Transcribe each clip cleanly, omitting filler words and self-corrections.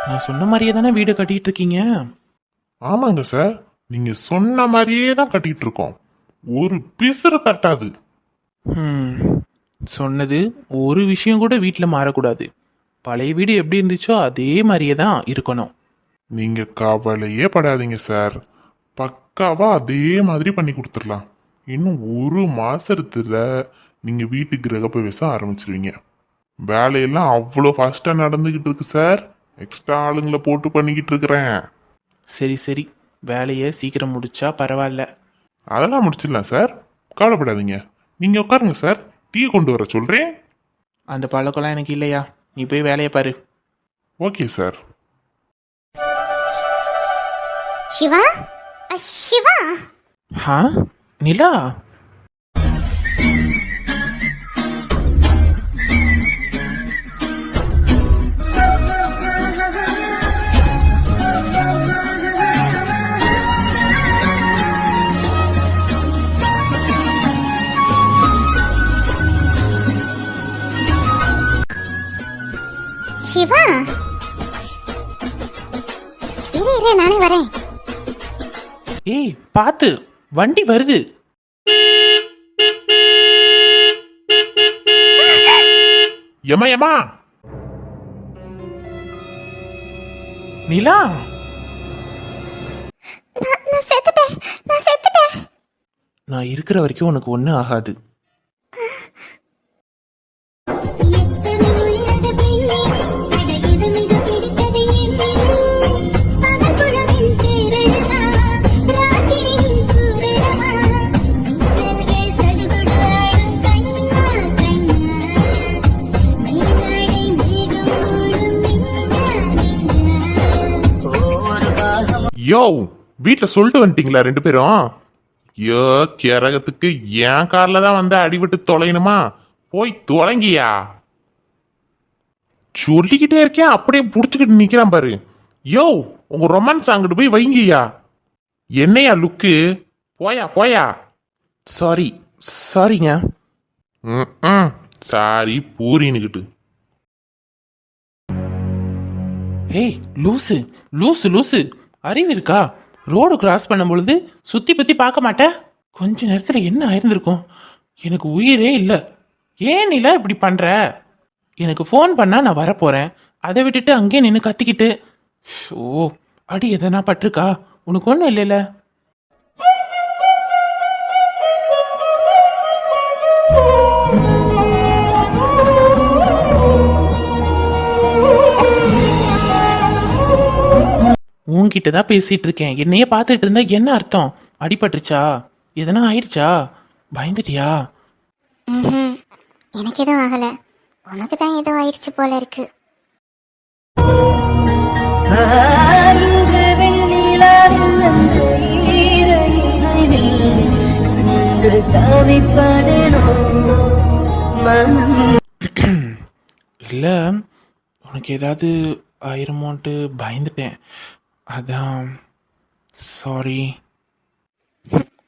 நான் சொன்ன மாதிரியே தானே வீடு கட்டிட்டு இருக்கீங்க? ஆமாங்க சார், நீங்க சொன்ன மாதிரியே தான் கட்டிட்டு இருக்கோம். ஒரு பிசுறு தட்டாது. சொன்னது ஒரு விஷயம் கூட வீட்டில் மாறக்கூடாது. பழைய வீடு எப்படி இருந்துச்சோ அதே மாதிரியே தான் இருக்கணும். நீங்க கவலையே படாதீங்க சார், பக்காவா அதே மாதிரி பண்ணி கொடுத்துடலாம். இன்னும் ஒரு மாசத்துல நீங்க வீட்டு கிரகப்பிரவேசம் ஆரம்பிச்சிருவீங்க. வேலையெல்லாம் அவ்வளோ ஃபாஸ்டா நடந்துகிட்டு இருக்கு சார். எக்ஸ்ட்ரா ஆளுங்களை போட்டு பண்ணிக்கிட்டு இருக்கிறேன். சரி சரி, வேலையை சீக்கிரம் முடிச்சா பரவாயில்ல. அதெல்லாம் முடிச்சிடலாம் சார், கவலைப்படாதீங்க. நீங்க உட்காருங்க சார், டீ கொண்டு வர சொல்றேன். அந்த பழக்கம்லாம் எனக்கு இல்லையா, நீ போய் வேலையை பாரு. Okay sir. சிவா, சிவா. ஹா நிலா, சிவா, இரு இரு, நானே வரேன். ஏய் பாத்து, வண்டி வருது. எம்மா எம்மா, நிலா, நான் செத்துட்டேன், நான் செத்துட்டேன். நான் இருக்கிற வரைக்கும் உனக்கு ஒன்றும் ஆகாது. யோ, வீட்டில் சொல்லிட்டு வந்துட்டீங்களா ரெண்டு பேரும்? யோ, கிரகத்துக்கு என் கார்ல தான் வந்து அடிபட்டு தொலைணுமா? போய் தொலைங்கியா. சொல்லிக்கிட்டே இருக்கேன், அப்படியே புடிச்சுக்கிட்டு நிக்கிறான் பாரு. யோ, உங்க ரொமான்ஸ் அங்கிட்டு போய் வைங்கய்யா. என்னையா லுக்கு? போயா போயா. சாரி சாரிங்க. சாரி பூரின்னுக்கிட்டு. ஏய் லூசு லூசு லூசு, அறிவு இருக்கா? ரோடு கிராஸ் பண்ணும் பொழுது சுத்தி பத்தி பார்க்க மாட்டேன்? கொஞ்ச நேரத்துல என்ன ஆயிருந்திருக்கும்? எனக்கு உயிரே இல்லை. ஏன் நிலா இப்படி பண்ற? எனக்கு ஃபோன் பண்ணா நான் வரப்போறேன், அதை விட்டுட்டு அங்கேயே நின்று கத்திக்கிட்டு. ஓ, அடி எதனா பட்டிருக்கா? உனக்கு ஒன்றும் இல்லைல்ல? உன்கிட்ட தான் பேசிட்டு இருக்கேன். என்னையே பார்த்துட்டு இருந்தா என்ன அர்த்தம்? அடிபட்டுருச்சா? எதனா ஆயிடுச்சா? பயந்துட்டியா? எனக்கு எதுவும் ஆகல, உனக்கு தான் ஏதோ ஆயிடுச்சு போல இருக்கு. இல்ல, உனக்கு ஏதாவது ஆயிருமோன்ட்டு பயந்துட்டேன், அதான். சாரி.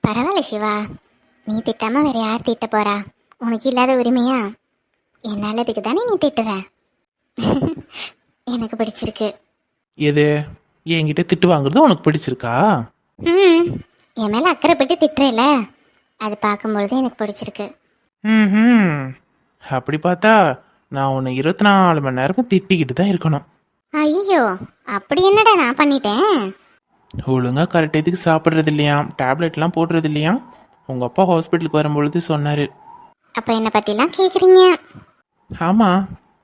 பரவாயில்ல சிவா, நீ திட்டாம வேற யார் திட்ட போறா? உனக்கு இல்லாத உரிமையா? என் நல்லதுக்கு தானே நீ திட்டுற. எனக்கு பிடிச்சிருக்கு. எது? என்கிட்ட திட்டு வாங்குறது உனக்கு பிடிச்சிருக்கா? என் மேல அக்கறைப்பட்டு திட்டுறல, அது பார்க்கும்பொழுது எனக்கு பிடிச்சிருக்கு. அப்படி பார்த்தா நான் உன்னை 24 மணி நேரமும் திட்டிக்கிட்டு தான் இருக்கணும். ஐயோ, அப்படி என்னடா நான் பண்ணிட்டேன்? ஒழுங்கா கரெக்ட் இதுக்கு சாப்பிட்றது இல்லையா, டேப்லெட்லாம் போடுறது இல்லையா? உங்கள் அப்பா ஹாஸ்பிட்டலுக்கு வரும்பொழுது சொன்னார். அப்போ என்னை பற்றிலாம் கேட்குறீங்க? ஆமாம்,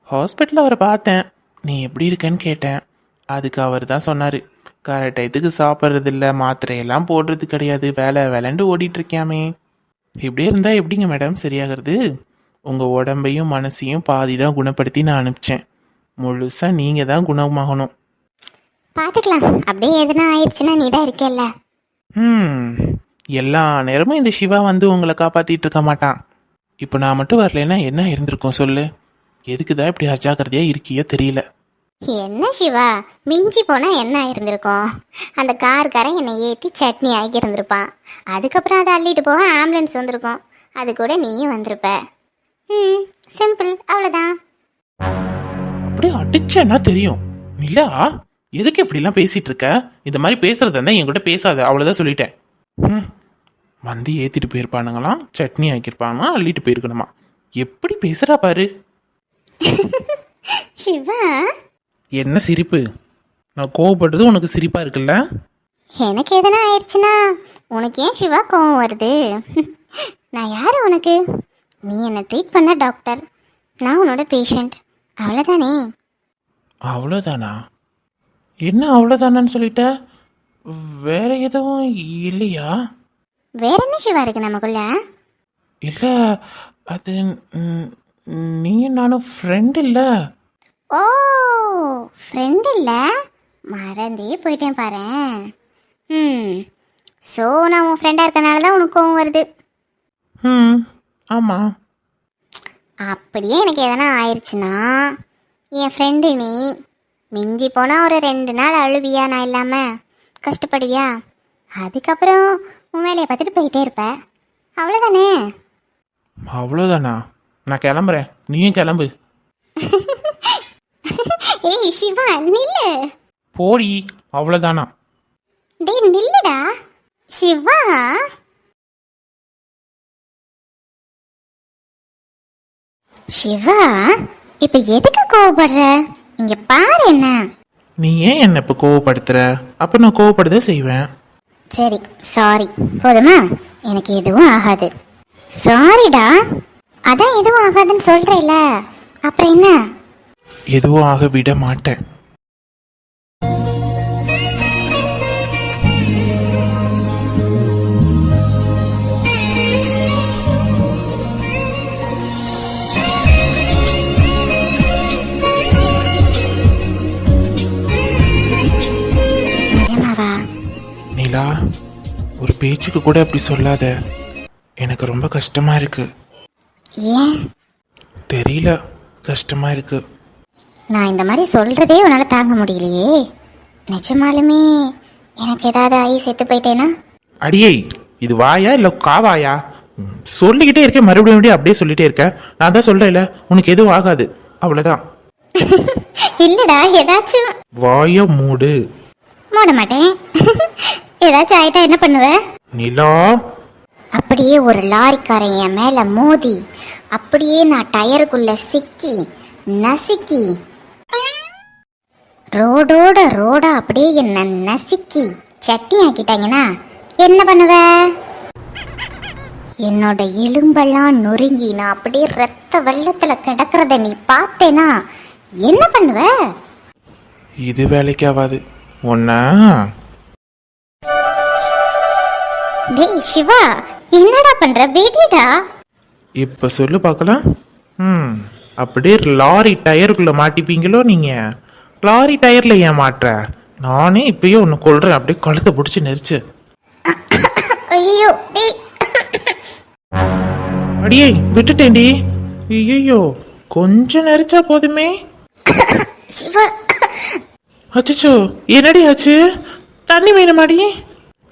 ஹாஸ்பிட்டலில் அவரை பார்த்தேன், நீ எப்படி இருக்கேன்னு கேட்டேன். அதுக்கு அவர் தான் சொன்னார், கரெக்ட் இதுக்கு சாப்பிட்றது இல்லை, மாத்திரையெல்லாம் போடுறது கிடையாது, வேலை வேலைண்டு ஓடிட்டு இருக்கியாமே. இப்படியே இருந்தால் எப்படிங்க மேடம் சரியாகிறது? உங்கள் உடம்பையும் மனசையும் பாதி தான் குணப்படுத்தி நான் அனுப்பிச்சேன். முழுசாக நீங்கள் தான் குணமாகணும். பார்த்துக்கலாம். அப்படியே எதுனா ஆயிடுச்சுன்னா நீ தான் இருக்கேல்ல. எல்லா நேரமும் இந்த சிவா வந்து உங்களை காப்பாற்றிட்டு இருக்க மாட்டான். இப்போ நான் மட்டும் வரலைன்னா என்ன இருந்திருக்கும் சொல்லு? எதுக்கு தான் இப்படி அஜாக்கிரதையாக இருக்கியோ தெரியல. என்ன சிவா, மிஞ்சி போனா என்ன இருந்திருக்கும்? அந்த காருக்காரன் என்னை ஏற்றி சட்னி ஆக்கி இருந்திருப்பான். அதுக்கப்புறம் அதை அள்ளிட்டு போக ஆம்புலன்ஸ் வந்திருக்கும். அது கூட நீயும் வந்திருப்ப. சிம்பிள், அவ்வளோதான். அப்படியே அடிச்சேன்னா தெரியும். இல்லா, எதுக்கு இப்படிலாம் பேசிட்டு இருக்க? இந்த மாதிரி பேசுறதா இருந்தா என் கூட பேசாத, அவ்வளோதான் சொல்லிட்டேன். வந்து ஏற்றிட்டு போயிருப்பானுங்களாம், சட்னி ஆக்கியிருப்பானா, அள்ளிட்டு போயிருக்கணுமா? எப்படி பேசுறா பாரு. சிவா, என்ன சிரிப்பு? நான் கோவப்பட்டது உனக்கு சிரிப்பா இருக்குல்ல? எனக்கு எதனா ஆயிடுச்சுன்னா உனக்கு ஏன் சிவா கோவம் வருது? நான் யார் உனக்கு? நீ என்னை ட்ரீட் பண்ண டாக்டர், நான் உன்னோட பேஷண்ட், அவ்வளோதானே. அவ்வளோதானா? என்ன அவ்வளோதானான்னு சொல்லிட்ட? வேற எதுவும் இல்லையா? வேற என்ன சிவா இருக்கு நமக்குள்ள? இல்லை, அது நீயும் நானும் ஃப்ரெண்ட் இல்லை. ஓ, ஃப்ரெண்ட் இல்லை, மறந்தே போயிட்டேன் பாரேன். ஸோ நான் உன் ஃப்ரெண்டாக இருக்கனால தான் உனக்கு கோவம் வருது. ஆமாம். அப்படியே எனக்கு எதனா ஆயிடுச்சுன்னா என் ஃப்ரெண்டு நீ, மிஞ்சி போனால் ஒரு 2 நாள் அழுவியா, நான் இல்லாமல் கஷ்டப்படுவியா? அதுக்கப்புறம் உன் வேலையை பார்த்துட்டு போயிட்டே இருப்ப, அவ்வளோதானே. அவ்வளோதானா? நான் கிளம்புறேன், நீயும் கிளம்பு. ஏய் சிவா, நில்லு. போடி. அவ்வளோதானா? டேய் நில்லுடா சிவா. சிவா, இப்ப எதுக்கு கோவப்படுற? இங்க பாரு என்ன. நீ ஏன் என்ன இப்போ கோவப்படுத்துற? அப்போ நான் கோவப்படுத செய்வேன். சரி, சாரி போதுமா? எனக்கு எதுவும் ஆகாது. சாரிடா. அதான் எதுவும் ஆகாதுன்னு சொல்றேல, அப்புறம் என்ன? எதுவும் ஆக விட மாட்டேன். நிஜமாவா? நிலா, ஒரு பேச்சுக்கு கூட அப்படி சொல்லாத. எனக்கு ரொம்ப கஷ்டமா இருக்கு. ஏன் தெரியல, கஷ்டமா இருக்கு. நான் இந்த மாதிரி சொல்றதே உன்னால தாங்க முடியலையே. நிஜமாலுமே எனக்கு ஏதாவது ஆகி செத்து போயிட்டேனா? அடியே, இது வாயா இல்லை காவாயா? சொல்லிக்கிட்டே இருக்கேன், மறுபடியும் அப்படியே சொல்லிட்டே இருக்க. நான் தான் சொல்றேன்ல, உனக்கு எதுவும் ஆகாது, அவ்வளோதான். இல்லடா, ஏதாச்சும். வாய மூடு. மூட மாட்டேன். ஏதாச்சும் ஆயிட்டா என்ன பண்ணுவ? நிலா, அப்படியே ஒரு லாரிக்காரன் என் மேல மோதி, அப்படியே நான் டயருக்குள்ள சிக்கி நசுக்கி, ரோடோட ரோடா அப்படியே என்ன நசுக்கி சட்னி ஆக்கிட்டாங்கன்னா என்ன பண்ணுவ? என்னோட எலும்பெல்லாம் நொறுங்கி நான் அப்படியே ரத்த வெள்ளத்துல கிடக்கிறத நீ பார்த்தேனா என்ன பண்ணுவ? இது வேலைக்கு ஆகாது. ஒன்னா டேய் சிவா, என்னடா பண்ற? வெடிடா. இப்ப சொல்லு பார்க்கலாம். அப்படியே லாரி டயருக்குள்ள மாட்டிப்பீங்களோ நீங்க? லாரி டயர்ல ஏன் மாட்டுற? நானே இப்பயே ஒன்று கொள்றேன், அப்படியே கழுத்தை பிடிச்சி நெரிச்சு. ஐயோ டேய். அடியே விட்டுட்டேன்டி. ஐயோ, கொஞ்சம் நெரிச்சா போதுமே. சிவா, அச்சோ, என்னடி ஆச்சு? தண்ணி வேணுமாடி?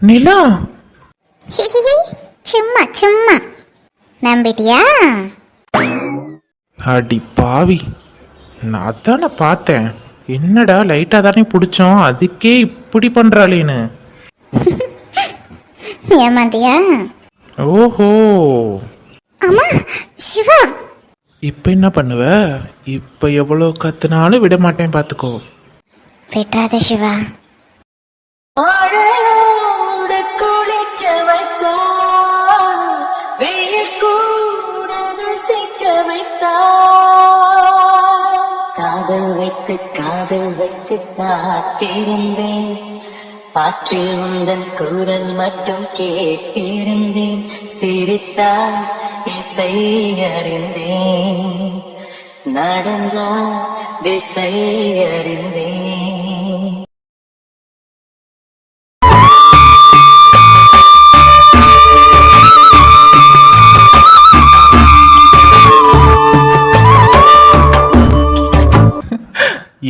நிலா, சும்மா சும்மா நம்பிட்டியா? அடி பாவி, நான் அதானே பார்த்தேன். என்னடா லைட்டா தானே பிடிச்சோம், அதுக்கே இப்படி பண்றாளேன்னு. ஏமாந்தியா? ஓஹோ. அம்மா சிவா, இப்ப என்ன பண்ணுவ? இப்ப எவ்வளோ கத்துனாலும் விட மாட்டேன், பாத்துக்கோ. விட்டுறாத சிவா. மழையோடு குளிக்க வைத்தார், வெயில் கூட ரசிக்க வைத்தார். காதல் வைத்து காத்திருந்தேன், காற்றில் உந்தன் குரல் மட்டும் கேட்டிருந்தேன். சிரித்தார் இசை அறிந்தேன், நடந்தால் திசை அறிந்தேன்.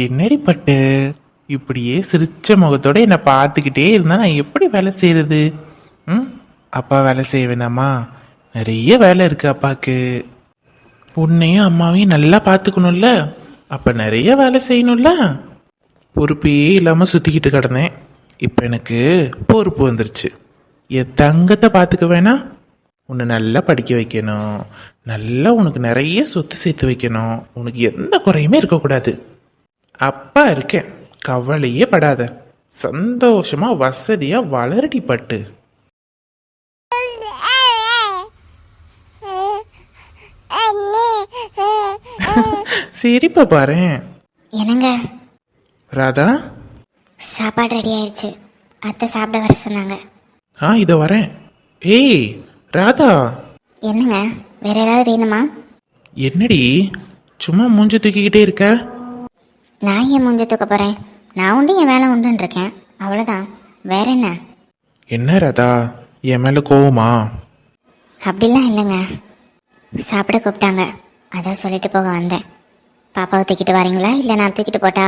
என்னடி பட்டு இப்படியே சிரிச்ச முகத்தோட என்னை பார்த்துக்கிட்டே இருந்தா நான் எப்படி வேலை செய்யறது? ம், அப்பா வேலை செய்ய வேணாமா? நிறைய வேலை இருக்கு அப்பாக்கு. உன்னையும் அம்மாவையும் நல்லா பார்த்துக்கணும்ல, அப்ப நிறைய வேலை செய்யணும்ல. பொறுப்பே இல்லாம சுத்திக்கிட்டு கிடந்தேன். இப்போ எனக்கு பொறுப்பு வந்துருச்சு. என் தங்கத்தை பார்த்துக்க வேணாம், உன்னை நல்லா படிக்க வைக்கணும், நல்லா உனக்கு நிறைய சொத்து சேர்த்து வைக்கணும், உனக்கு எந்த குறையுமே இருக்கக்கூடாது. அப்பா இருக்கேன், கவலையே படாத. சந்தோஷமா வசதியா வளரடி பட்டு. சிரிப்ப பாரேன். என்னங்க, ராதா, சாப்பாடு ரெடி ஆயிடுச்சு. அத்தை சாப்பிட வர சொன்னாங்க. இதோ வரேன். ஏய் ராதா, என்னங்க, வேற ஏதாவது வேணுமா? என்னடி சும்மா மூஞ்சி தூக்கிக்கிட்டே இருக்க? நான் ஏன் மூஞ்ச தூக்க போறேன்? நான் உண்டு என் வேலை உண்டுன்னு இருக்கேன், அவ்வளோதான். வேற என்ன? என்ன ராதா, என் மேல கோவமா? அப்படிலாம் இல்லைங்க, சாப்பிட கூப்பிட்டாங்க, அதான் சொல்லிட்டு போக வந்தேன். பாப்பாவை தூக்கிட்டு வரீங்களா இல்லை நான் தூக்கிட்டு போட்டா?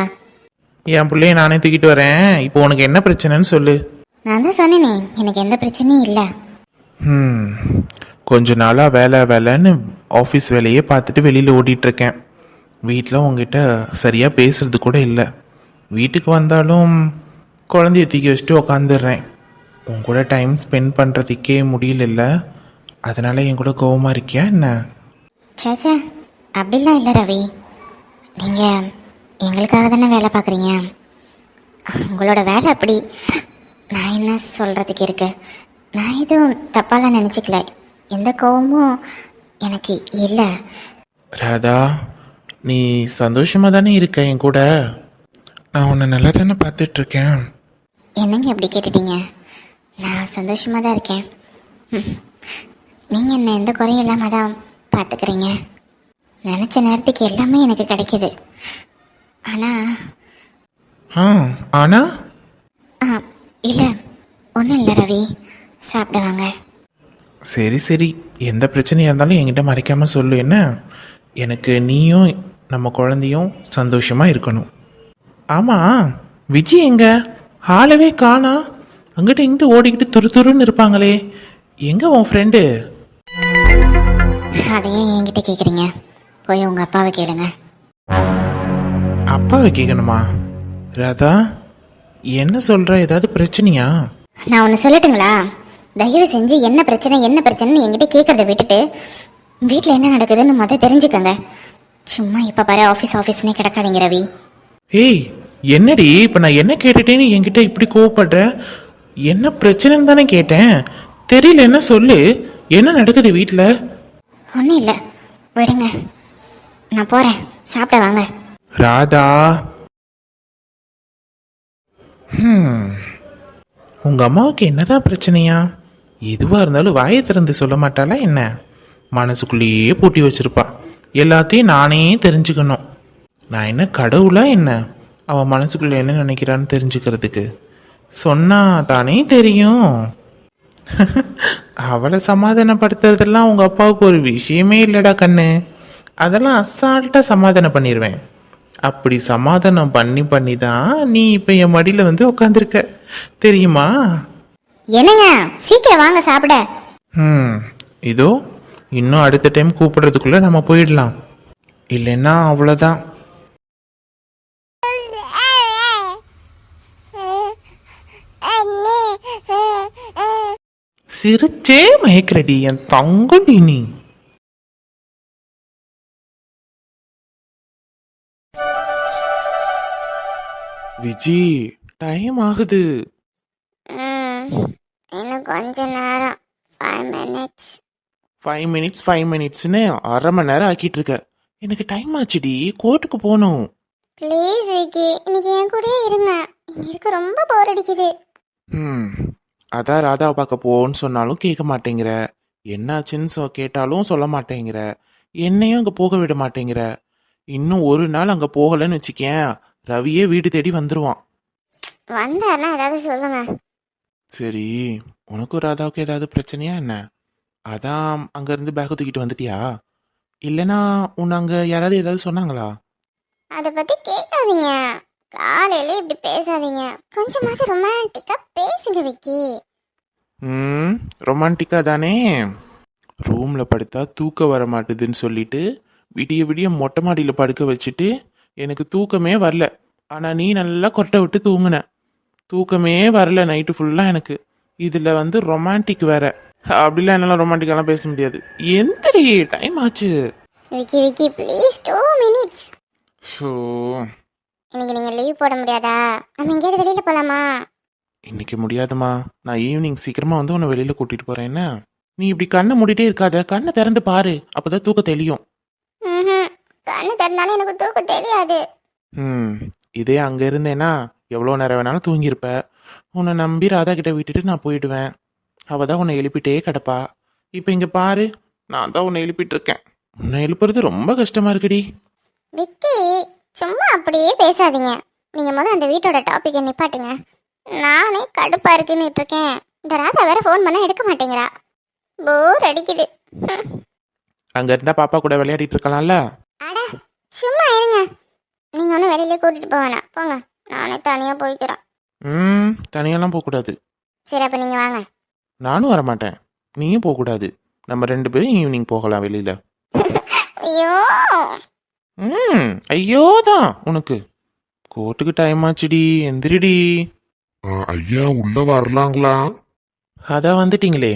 என் பிள்ளைய நானே தூக்கிட்டு வரேன். இப்போ உனக்கு என்ன பிரச்சனைன்னு சொல்லு. நான் தான் சொன்னேனே, எனக்கு எந்த பிரச்சனையும் இல்லை. கொஞ்ச நாளாக வேலை வேலைன்னு ஆஃபீஸ் வேலையே பார்த்துட்டு வெளியில் ஓடிட்டு இருக்கேன். வீட்டில் உங்ககிட்ட சரியாக பேசுறது கூட இல்லை. வீட்டுக்கு வந்தாலும் குழந்தைய தூக்கி வச்சுட்டு உக்காந்துடுறேன். உன் கூட டைம் ஸ்பெண்ட் பண்ணுறதுக்கே முடியல. அதனால என் கூட கோவமாக இருக்கியா என்ன? சேச்சே, அப்படிலாம் இல்லை ரவி. நீங்கள் எங்களுக்காக தானே வேலை பார்க்குறீங்க. உங்களோட வேலை அப்படி. நான் என்ன சொல்கிறதுக்கு இருக்கு? நான் எதுவும் தப்பாலாம் நினச்சிக்கல. எந்த கோவமும் எனக்கு இல்லை. ராதா, நீ சந்தோஷமாக தானே இருக்க என் கூட? நான் உன்னை நல்லா தானே பார்த்துட்ருக்கேன். என்னங்க எப்படி கேட்டுட்டீங்க? நான் சந்தோஷமாக தான் இருக்கேன். நீங்கள் என்ன எந்த குறையும் இல்லாமல் தான் பார்த்துக்கிறீங்க. நினச்ச நேரத்துக்கு எல்லாமே எனக்கு கிடைக்கிது. ஆனா இல்லை, ஒன்றும் இல்லை ரவி, சாப்பிடுவாங்க. சரி சரி, எந்த பிரச்சனையாக இருந்தாலும் என்கிட்ட மறைக்காமல் சொல்லு என்ன? எனக்கு நீயும் நம்ம குழந்தையும் சந்தோஷமாக இருக்கணும். ஆமாம், விஜய் எங்க? ஆளவே காணா. அங்கிட்ட இங்கிட்ட ஓடிக்கிட்டு துரு துருன்னு இருப்பாங்களே, எங்கே உன் ஃப்ரெண்டு? அதையே என்கிட்ட கேட்குறீங்க? போய் உங்கள் அப்பாவை கேளுங்க. அப்பாவை கேட்கணுமா? ராதா, என்ன சொல்கிற? ஏதாவது பிரச்சனையா? நான் ஒன்று சொல்லட்டுங்களா? தயவு செஞ்சு என்ன பிரச்சனைன்னு என்கிட்ட கேட்கறத விட்டுட்டு வீட்டில் என்ன நடக்குதுன்னு தெரிஞ்சுக்கங்க. சும்மா இப்போ பாரு ஆஃபீஸ்னே கிடக்காதீங்க ரவி. ஏய், என்னடி இப்போ நான் என்ன கேட்டுட்டேன்னு என்கிட்ட இப்படி கோவப்படுற? என்ன பிரச்சனைன்னு தானே கேட்டேன். தெரியல, என்ன சொல்லு, என்ன நடக்குது வீட்டில்? ஒன்றும் இல்லை, விடுங்க, நான் போகிறேன். சாப்பிட வாங்க. ராதா, உங்க அம்மாவுக்கு என்னதான் பிரச்சனையா? எதுவா இருந்தாலும் வாயை திறந்து சொல்ல மாட்டாளா என்ன? மனசுக்குள்ளேயே பூட்டி வச்சிருப்பா. எல்லாத்தையும் நானே தெரிஞ்சுக்கணும். நான் என்ன கடவுளா என்ன? அவ மனசுக்குள்ள என்ன நினைக்கிறான்னு தெரிஞ்சுக்கிறதுக்கு சொன்னா தானே தெரியும். அவளை சமாதானப்படுத்துறதெல்லாம் உங்க அப்பாவுக்கு ஒரு விஷயமே இல்லடா கண்ணு. அதெல்லாம் அசால்ட்டா சமாதானம் பண்ணிடுவேன். அப்படி சமாதானம் பண்ணி தான் நீ இப்ப என் மடியில வந்து உட்காந்துருக்க, தெரியுமா? என்னங்க, சீக்கிரம் வாங்க சாப்பிட. இதோ இன்னும் அடுத்த டைம் கூப்பிடுறதுக்குள்ள நம்ம போயிடலாம், இல்லைன்னா அவ்வளோதான். சிரிச்சே மயக்கிறடி என் தங்கடி நீ. விஜி, டைம் ஆகுது. இன்னும் கொஞ்ச நேரம், 5 minutes. 5 மினிட்ஸ்னு அரை மணி நேரம் ஆக்கிட்டு இருக்க. எனக்கு டைம் ஆச்சுடி, கோர்ட்டுக்கு போகணும். ப்ளீஸ் விக்கி, இன்னைக்கு என் கூடயே இருங்க. இங்க இருக்க ரொம்ப போர் அடிக்குது. அதான் ராதாவை பார்க்க போன்னு சொன்னாலும் கேட்க மாட்டேங்கிற. என்னாச்சுன்னு கேட்டாலும் சொல்ல மாட்டேங்கிற, என்னையும் அங்கே போக விட மாட்டேங்கிற. இன்னும் ஒரு நாள் அங்கே போகலைன்னு வச்சுக்கேன், ரவியே வீடு தேடி வந்துருவான். வந்தாருன்னா ஏதாவது சொல்லுங்க. சரி, உனக்கும் ராதாவுக்கு ஏதாவது பிரச்சனையா என்ன? அதான் அங்கேருந்து பேக்கை தூக்கிட்டு வந்துட்டியா? இல்லைனா உன்னை அங்கே யாராவது ஏதாவது சொன்னாங்களா? அதை பத்தி கேட்காதீங்க. காலையில இப்படி பேசாதீங்க. கொஞ்சமாவது ரொமான்டிக்கா பேசுங்க விக்கி. ரொமான்டிக்கா தானே. ரூமில் படுத்தா தூக்கம் வர மாட்டுதுன்னு சொல்லிட்டு விடிய விடிய மொட்டை மாடியில் படுக்க வச்சுட்டு எனக்கு தூக்கமே வரல. ஆனால் நீ நல்லா கொட்டை விட்டு தூங்குன. தூக்கமே வரல நைட்டு ஃபுல்லாக எனக்கு. இதில் வந்து ரொமான்டிக் வேற. அப்படிலாம் என்னால் ரொமான்டிக்காலாம் பேச முடியாது. எந்திரி, டைம் ஆச்சு. Vicky Vicky please 2 minutes. Show, இன்னைக்கு நீங்க லீவ் போட முடியாதா? நம்ம எங்கேயாவது வெளியில போலாமா? இன்னைக்கு முடியாதுமா. நான் ஈவினிங் சீக்கிரமாக வந்து உன்னை வெளியில் கூட்டிகிட்டு போகிறேன். என்ன நீ இப்படி கண்ணை மூடிட்டே இருக்காத, கண்ணை திறந்து பாரு, அப்போதான் தூக்கம் தெளியும். கண்ணு திறந்தாலும் எனக்கு தூக்கம் தெரியாது. இதே அங்கே இருந்தேன்னா எவ்வளோ நேரம் வேணாலும் தூங்கியிருப்ப. உன்னை நம்பி ராதா கிட்ட விட்டுட்டு நான் போயிடுவேன். அவள் தான் உன்னை எழுப்பிட்டே கிடப்பா. இப்போ இங்கே பாரு, நான் தான் உன்னை எழுப்பிட்டு இருக்கேன். உன்னை எழுப்புறது ரொம்ப கஷ்டமா இருக்குடி. விக்கி சும்மா அப்படியே பேசாதீங்க. நீங்க முதல்ல அந்த வீட்டோட டாபிக்கை நிப்பாட்டுங்க. நானே கடுப்பா இருக்குன்னு இருக்கேன். இந்த ராதா வேற ஃபோன் பண்ண எடுக்க மாட்டேங்கிறா. போர் அடிக்குது. அங்கே இருந்தால் பாப்பா கூட விளையாடிட்டு இருக்கலாம்ல. அட சும்மா இருங்க. நீங்க ஒன்றும் வெளியில கூட்டிட்டு போக வேணாம், போங்க. நானே தனியா போய்க்கிறேன். தனியெல்லாம் போகக்கூடாது. சரி அப்ப நீங்க வாங்க. நானும் வரமாட்டேன், நீயும் போகக்கூடாது. நம்ம 2 பேரும் ஈவினிங் போகலாம் வெளியில. ஐயோ ஐயோ தான் உனக்கு. கோர்ட்டுக்கு டைம் ஆச்சுடி, எந்திரிடி. ஐயா உள்ள வரலாங்களா? அதான் வந்துட்டீங்களே,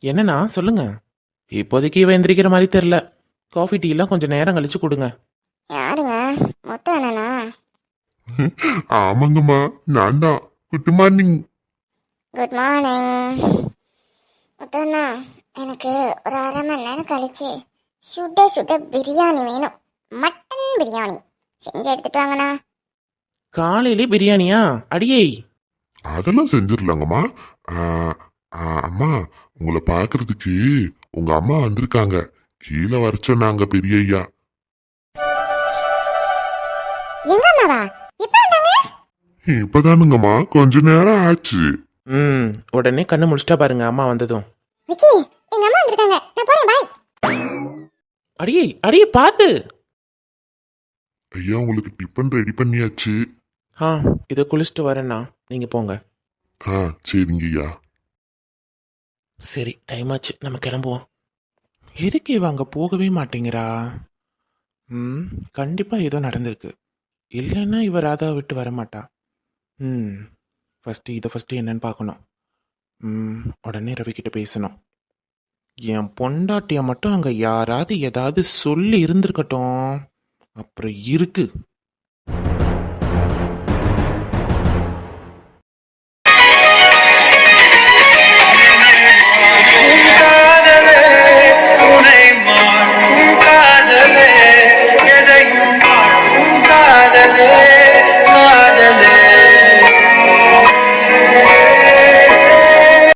என்னண்ணா சொல்லுங்க. இப்போதைக்கு இவ எந்திரிக்கிற மாதிரி தெரில. காஃபி டீ எல்லாம் கொஞ்சம் நேரம் கழிச்சு கொடுங்க. யாருங்க? மொத்த அண்ணனா? ஆமாங்கம்மா, நான் தான். Good morning. Good morning. மொத்தண்ணா, எனக்கு ஒரு 1/2 மணி நேரம் கழிச்சு சுட சுட பிரியாணி வேணும். மட்டன் பிரியாணி செஞ்சு எடுத்துட்டு வாங்கண்ணா. காலையிலே பிரியாணியா? அடியே, அதெல்லாம் செஞ்சிடலாங்கம்மா. அம்மா, உங்களை பாக்குறதுக்கு உங்க அம்மா வந்திருக்காங்க. கீழே வர சொன்னாங்க பெரிய ஐயா. எங்க அம்மாவா? இப்ப வந்தாங்க? இப்பதானுங்கம்மா, கொஞ்ச நேரம் ஆச்சு. உடனே கண்ணு முடிச்சிட்டா பாருங்க அம்மா வந்ததும். விக்கி, எங்க அம்மா வந்திருக்காங்க. நான் போறேன், பாய். அடியே அடியே பார்த்து. ஐயா உங்களுக்கு டிஃபன் ரெடி பண்ணியாச்சு. இதை குளிச்சுட்டு வரேன்னா நீங்க போங்க. சரிங்க ஐயா. சரி, டைம் ஆச்சு, நம்ம கிளம்புவோம். எதுக்கு இவ அங்க போகவே மாட்டேங்கிறா? கண்டிப்பா ஏதோ நடந்திருக்கு. இல்லைன்னா இவ ராதாவை விட்டு வர மாட்டா. ஃபஸ்ட்டு என்னன்னு பார்க்கணும். உடனே ரவி கிட்ட பேசணும். என் பொண்டாட்டிய மட்டும் அங்க யாராவது ஏதாவது சொல்லி இருந்திருக்கட்டும், அப்புறம் இருக்கு.